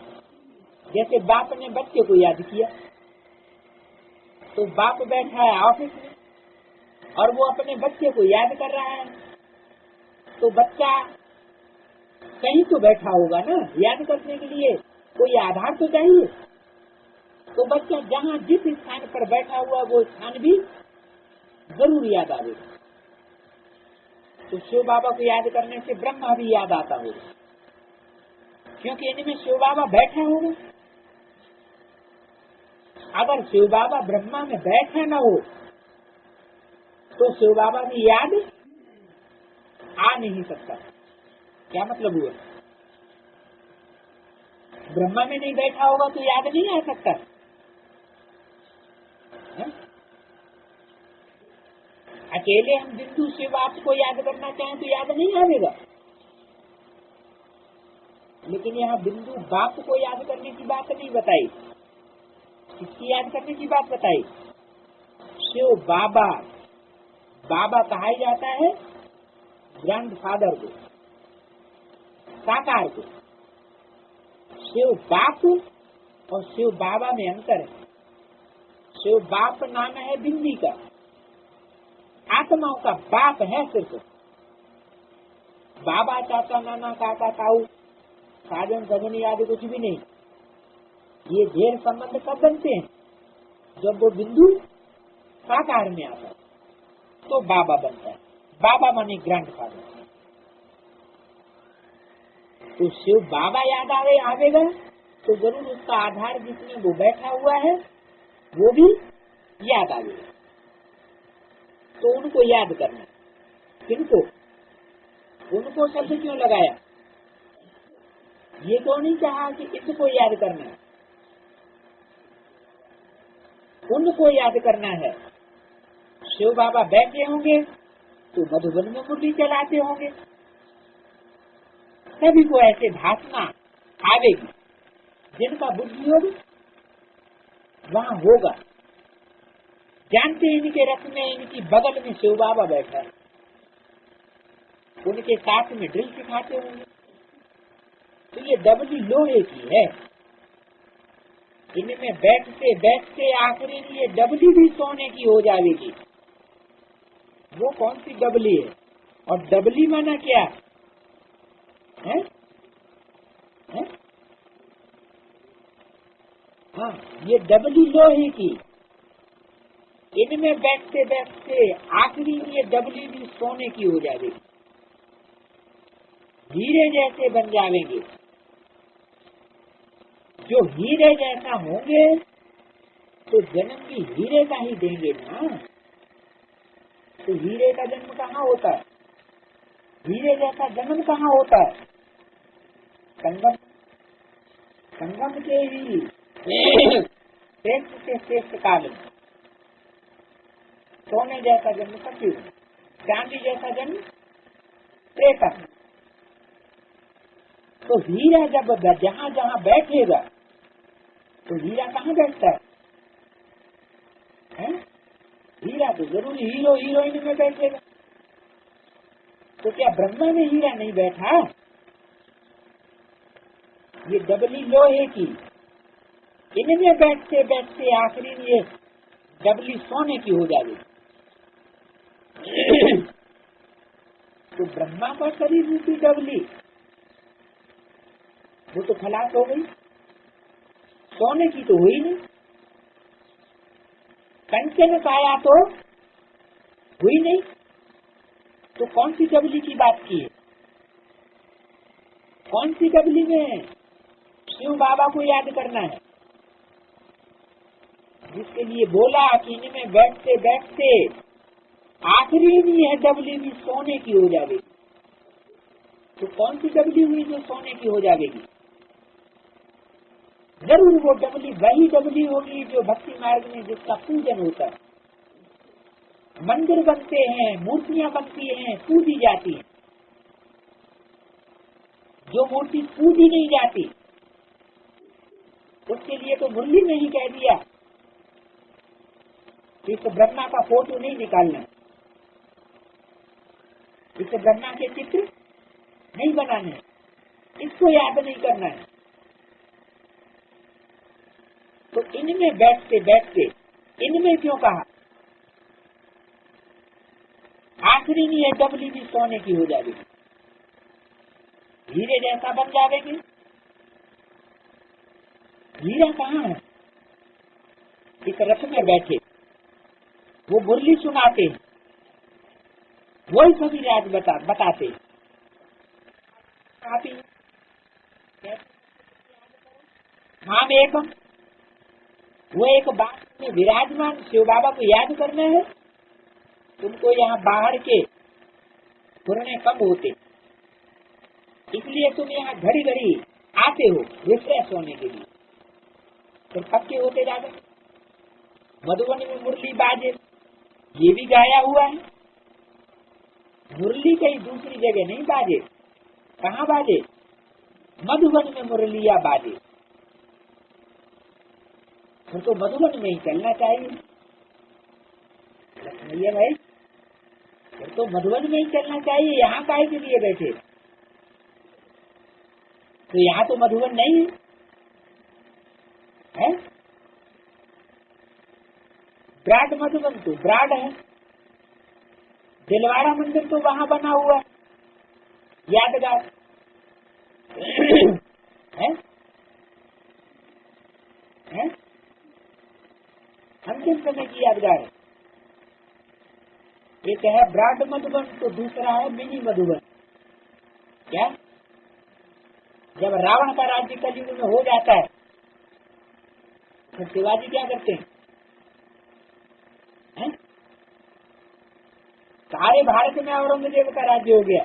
जैसे बाप ने बच्चे को याद किया तो बाप बैठा है ऑफिस में और वो अपने बच्चे को याद कर रहा है, तो बच्चा कहीं तो बैठा होगा ना, याद करने के लिए कोई आधार तो चाहिए। तो बच्चा जहाँ जिस स्थान पर बैठा हुआ वो स्थान भी जरूर याद आएगा। तो शिव बाबा को याद करने से ब्रह्मा भी याद आता होगा, क्योंकि इनमें शिव बाबा बैठा होगा। अगर शिव बाबा ब्रह्मा में बैठा न हो तो शिव बाबा भी याद आ नहीं सकता। क्या मतलब हुआ? ब्रह्मा में नहीं बैठा होगा तो याद नहीं आ सकता है? अकेले हम बिंदु शिव आपको याद करना चाहें तो याद नहीं आएगा, लेकिन यहाँ बिंदु बाप को याद करने की बात नहीं बताई। किसकी याद करने की बात बताई? शिव बाबा। बाबा कहा जाता है ग्रैंडफादर को, साकार को। शिव बाप और शिव बाबा में अंतर है। शिव बाप नाम है बिंदी का, आत्माओं का बाप है सिर्फ। बाबा, चाचा, नाना, काका, ताऊ, साजन, सजनी आदि कुछ भी नहीं। ये ढेर संबंध कब बनते हैं? जब वो बिंदु साकार में आता है तो बाबा बनता है। बाबा माने ग्रैंडफादर। तो शिव बाबा याद आवेगा तो जरूर उसका आधार जिसमें वो बैठा हुआ है वो भी याद आवेगा। तो उनको याद करना। किनको? उनको शब्द क्यों लगाया? ये क्यों नहीं कहा कि इसको याद करना है? उनको याद करना है। शिव बाबा बैठे होंगे तो मधुबन में मुरली चलाते होंगे, सभी को ऐसे भाषणा आवेगी। जिनका बुद्धि योग वहाँ होगा। जानते हैं इनके रथ में, इनकी बगल में शिव बाबा बैठा है, उनके साथ में ड्रिल सिखाते होंगे। तो ये डबली लोहे की है। इनमें बैठते बैठते आखिरी में ये डबली भी सोने की हो जाएगी। वो कौन सी डबली है? और डबली माना क्या है? हाँ, ये डबली लोहे की, इनमें बैठते बैठते आखिरी ये डबली भी सोने की हो जाएगी, हीरे जैसे बन जाएंगे। जो हीरे जैसा होंगे तो जन्म भी हीरे का ही देंगे ना। तो हीरे का जन्म कहाँ होता है? हीरे जैसा जन्म कहाँ होता है? संगम, संगम के ही श्रेष्ठ से श्रेष्ठ काल में सोने जैसा जन्म कभी, चांदी जैसा जन्म त्रेता। तो हीरा जब जहाँ जहाँ बैठेगा तो हीरा कहाँ बैठता है? हीरा तो जरूर हीरो हीरोइन में बैठेगा। तो क्या ब्रह्मा में हीरा नहीं बैठा? ये डबली लोहे की, इनमें बैठते बैठते आखिरी ये डबली सोने की हो जाएगी। तो ब्रह्मा का शरीर रूपी डबली वो तो खलास हो गई, सोने की तो हुई नहीं। कंचन काया तो हुई नहीं। तो कौन सी डबली की बात की है? कौन सी डबली में शिव बाबा को याद करना है, जिसके लिए बोला कि इनमें बैठते बैठते आखिरी भी है डबली भी सोने की हो जाएगी। तो कौन सी डबली हुई जो सोने की हो जाएगी? जरूर वो डबली वही डबली होगी जो भक्ति मार्ग में जिसका पूजन होता है। मंदिर बनते हैं, मूर्तियां बनती हैं, पूजी जाती हैं। जो मूर्ति पूजी नहीं जाती उसके लिए तो मुरली ने ही कह दिया कि इस ब्रह्मा का फोटो नहीं निकालना, इस ब्रह्मा के चित्र नहीं बनाने, इसको याद नहीं करना है। तो इनमें बैठते बैठते इनमें क्यों कहा? आखिरी नहीं है डबली भी सोने की हो जाएगी, हीरे जैसा बन जाएगी। हीरा कहाँ है? इस रथ में बैठे वो मुरली सुनाते हैं, वही सभी राज बताते हैं। नाम एकम, वो एक बात में विराजमान शिव बाबा को याद करना है। तुमको यहाँ बाहर के पुराने कम होते, इसलिए तुम यहाँ घड़ी घड़ी आते हो रिफ्रेश होने के लिए। तुम पक्के होते जाते। मधुबन में मुरली बाजे, ये भी गाया हुआ है। मुरली कहीं दूसरी जगह नहीं बाजे। कहाँ बाजे? मधुबन में मुरलिया बाजे। तो मधुबन में ही चलना चाहिए भैया भाई, तो मधुबन में ही चलना चाहिए। यहाँ काहे के लिए बैठे? तो यहाँ तो मधुबन नहीं है, ब्राड मधुबन तो ब्राड है। दिलवाड़ा मंदिर तो वहाँ बना हुआ है यादगार है? है? अंतिम समय की यादगार है। एक है ब्राड मधुबन तो दूसरा है मिनी मधुबन। क्या? जब रावण का राज्य कलयुग में हो जाता है तो शिवाजी क्या करते हैं? सारे भारत में औरंगजेब का राज्य हो गया,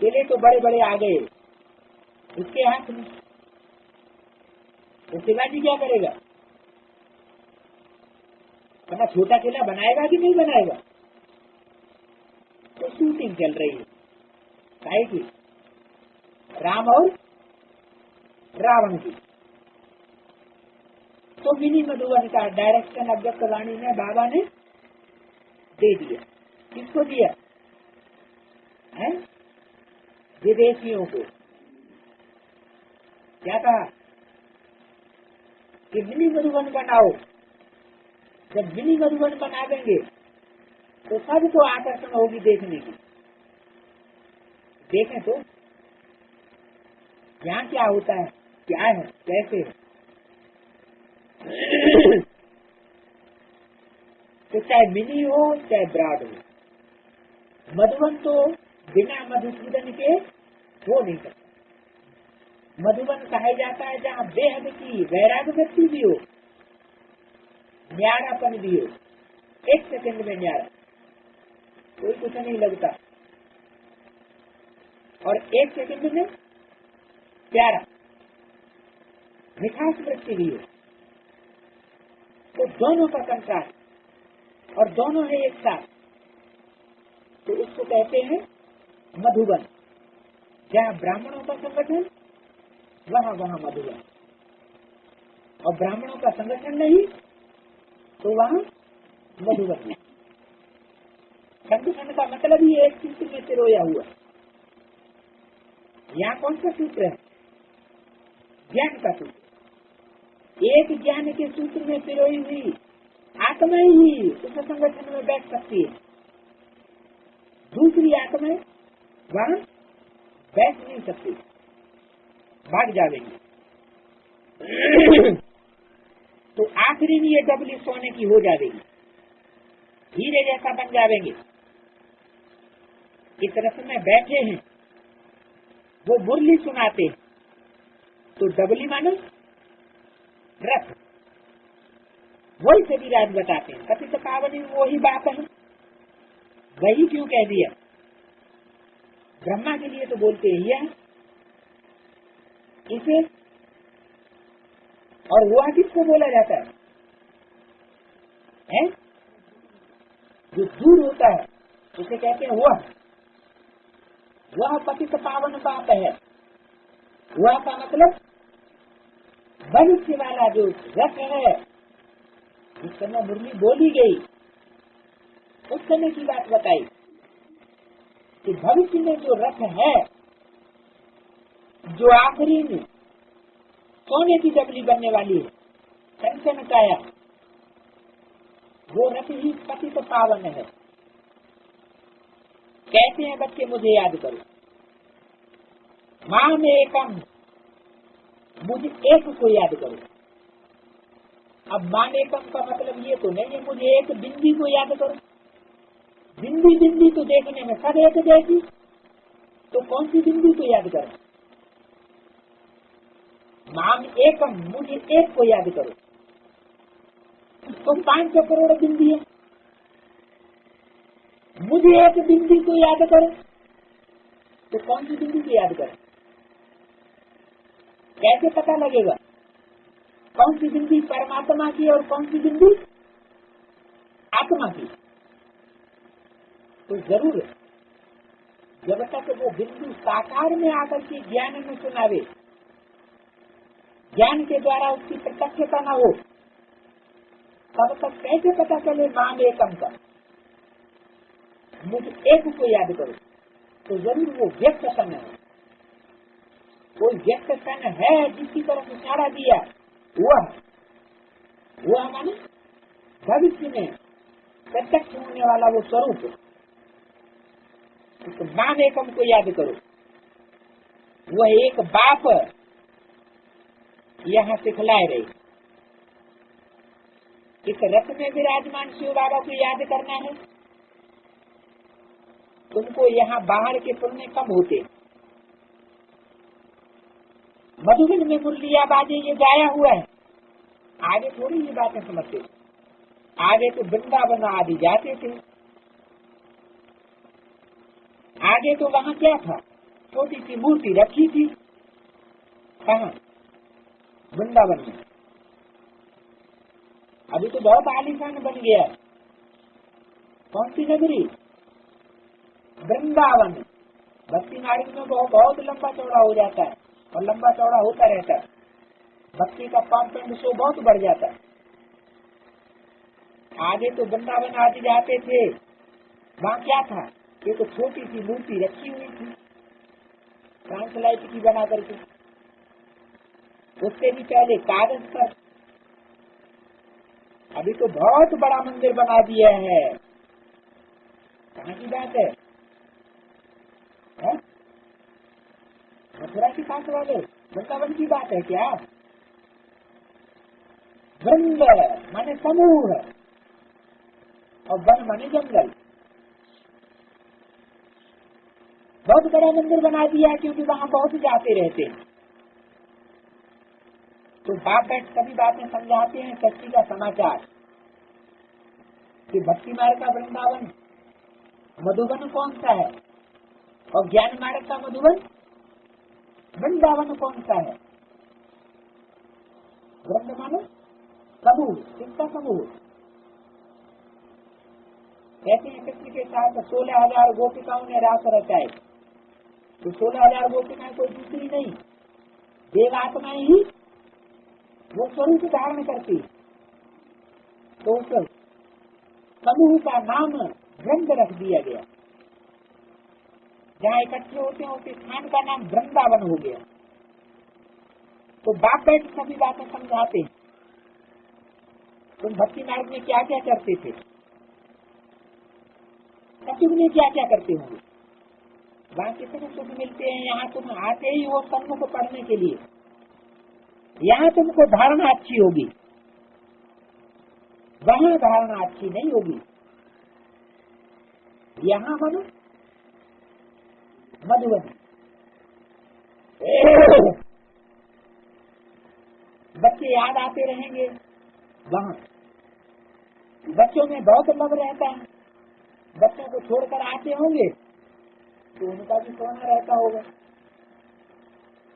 किले तो बड़े बड़े आ गए उसके हाथ में। तो शिवाजी क्या करेगा? अपना छोटा किला बनाएगा कि नहीं बनाएगा? तो शूटिंग चल रही है काहे की? राम और रावण की। तो मिनी मधुबन का डायरेक्शन अव्यक्त वाणी में बाबा ने दे दिया। किसको दिया है? विदेशियों को। क्या कहा कि मिनी मधुबन बनाओ। जब मिनी मधुबन बना देंगे तो सबको आकर्षण होगी देखने की। देखें तो यहाँ क्या होता है, क्या है, कैसे है। तो चाहे मिनी हो चाहे ब्राड हो, मधुबन तो बिना मधुसूदन के हो नहीं सकता। मधुबन कहा जाता है जहाँ बेहद की वैराग्य व्यक्ति भी हो, न्यारापन भी हो, एक सेकंड में न्यारा, कोई कुछ नहीं लगता, और एक सेकंड में प्यारा, मिठास वृत्ति भी हो। तो दोनों का कंट्रास्ट और दोनों है एक साथ, तो उसको कहते हैं मधुबन। जहाँ ब्राह्मणों का संगठन वहाँ मधुबन, और ब्राह्मणों का संगठन नहीं तो वहाँ मधुबन नहीं। संगठन का मतलब ही एक सूत्र में पिरोया हुआ। यहाँ कौन सा सूत्र है? ज्ञान का सूत्र। एक ज्ञान के सूत्र में पिरोई हुई आत्मा ही उस संगठन में बैठ सकती है, दूसरी आत्मा वहाँ बैठ नहीं सकती, भाग जाएंगे। तो आखिरी में ये डबली सोने की हो जाएगी, हीरे जैसा बन जाएंगे। इस रस में बैठे हैं, वो मुरली सुनाते, तो डबली मानो रस, वही कबीराज बताते हैं। कथित पावनी वही बात है, वही क्यों कह दिया? ब्रह्मा के लिए तो बोलते ही है इसे, और वह किसको बोला जाता है? जो दूर होता है उसे कहते हैं वह पतित पावन बात है। वह का मतलब भविष्य वाला जो रस है, जिस समय मुरली बोली गई उस समय की बात बताई कि भविष्य में जो रस है, जो आखिरी में सोने की डबली बनने वाली है, कंचन काया, वो रस ही पतित पावन है। कहते हैं बच्चे मुझे याद करो, माँ में एकम, मुझे एक को याद करो। अब माँ में एकम का मतलब ये तो नहीं है मुझे एक बिंदी को याद करो। बिंदी बिंदी तो देखने में सब एक जैसी, तो कौन सी बिंदी को याद करो? माँ में एकम, मुझे एक को याद करो। तो 500 करोड़ बिंदी है, मुझे एक बिंदी को याद करो, तो कौन सी बिंदी को याद करें? कैसे पता लगेगा कौन सी बिंदी परमात्मा की और कौन सी बिंदी आत्मा की? तो जरूर जब तक वो बिंदु साकार में आकर के ज्ञान में सुनावे, ज्ञान के द्वारा उसकी प्रत्यक्षता न हो, तब तक कैसे पता चले मां एकम का? मुझे एक को याद करो, तो जरूर वो व्यक्त सन है, कोई व्यक्त सन है जिसकी तरफ इशारा दिया, वह माने भविष्य में प्रत्यक्ष होने वाला वो स्वरूप। तो मां एकम को याद करो, वह एक बाप यहाँ सिखलाए रही। इस रथ में विराजमान शिव बाबा को याद करना है, तुमको यहाँ बाहर के पुण्य कम होते। मधुबन में मुरलिया बाजे ये गाया हुआ है, आगे थोड़ी ये बातें समझते। आगे तो वृंदावन आदि जाते थे, आगे तो वहाँ क्या था, छोटी सी मूर्ति रखी थी। कहाँ? वृंदावन में। अभी तो बहुत आलीशान बन गया है। कौन सी नगरी? वृंदावन। भक्ति मार्ग में बहुत लंबा चौड़ा हो जाता है और लंबा चौड़ा होता रहता है, भक्ति का पंप एंड शो बहुत बढ़ जाता है। आगे तो वृंदावन आदि जाते थे, वहाँ क्या था, एक तो छोटी सी मूर्ति रखी हुई थी ट्रांसलाइट की बना करके, उससे भी पहले कागज पर। अभी तो बहुत बड़ा मंदिर बना दिया है। कहाँ की बात है? मथुरा के पास वाले वृंदावन की बात है क्या? वृंद माने समूह और वन माने जंगल। बहुत बड़ा मंदिर बना दिया है क्योंकि वहाँ बहुत जाते रहते हैं। तो बाप बैठ सभी बातें समझाते हैं, सच्ची का समाचार कि भक्ति मार्ग का वृंदावन मधुबन कौन सा है और ज्ञान मार्ग का मधुबन वृंदावन कौन सा है। वृंद मानो समूह, किसका समूह? कहते हैं कृष्ण के साथ 16,000 गोपिकाओं ने रास रचाए, तो 16,000 गोपिकाएं कोई दूसरी नहीं, देव आत्माएं ही वो स्वरूप धारण करती। तो उस समूह का नाम वृंद रख दिया गया। जहाँ इकट्ठे होते हैं उस स्थान का नाम वृंदावन हो गया। तो बाप बैठ सभी बातें समझाते हैं। तुम भक्ति मार्ग में क्या क्या करते थे, सतयुग में क्या क्या करते होंगे, वहाँ कितने सुख मिलते हैं। यहाँ तुम आते ही हो सन्मुख को पढ़ने के लिए, यहाँ तुमको धारणा अच्छी होगी, वहाँ धारणा अच्छी नहीं होगी। यहाँ मानो मधुबन, बच्चे याद आते रहेंगे। वहाँ बच्चों में बहुत लव रहता है। बच्चों को छोड़कर आते होंगे तो उनका भी सोना रहता होगा।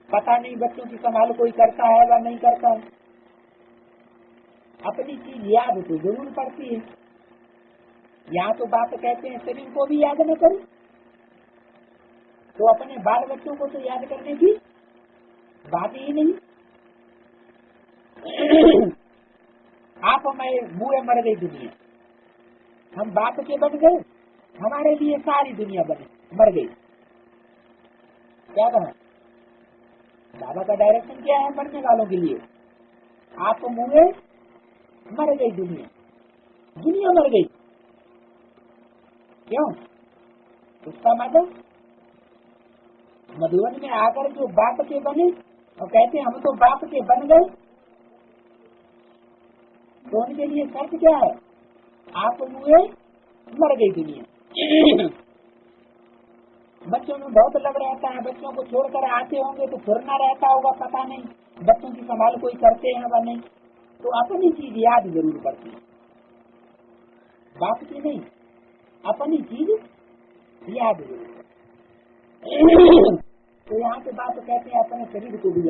पता नहीं बच्चों की संभाल कोई करता है या नहीं करता है। अपनी चीज याद तो जरूर पड़ती है। यहाँ तो बात कहते हैं शरीर को भी याद न करो, तो अपने बाल बच्चों को तो याद करने की बात ही नहीं। आप मैं मुँह मर गई दुनिया, हम बाप के बन गए, हमारे लिए सारी दुनिया बने मर गई। क्या कहा बाबा का डायरेक्शन क्या है मरने वालों के लिए? आप मुँह मर गई दुनिया, दुनिया मर गई। क्यों? उसका मतलब मधुबन में आकर जो बाप के बने और कहते हम तो बाप के बन गए, तो उनके लिए शर्त क्या है? आप मुए मर गई दुनिया। बच्चों में बहुत लग रहता है, बच्चों को छोड़कर आते होंगे तो फुरना रहता होगा, पता नहीं बच्चों की संभाल कोई करते हैं या नहीं। तो अपनी चीज याद जरूर पड़ती है, बाप की नहीं, अपनी चीज याद जरूर। तो यहाँ पे बात कहते हैं अपने शरीर को भी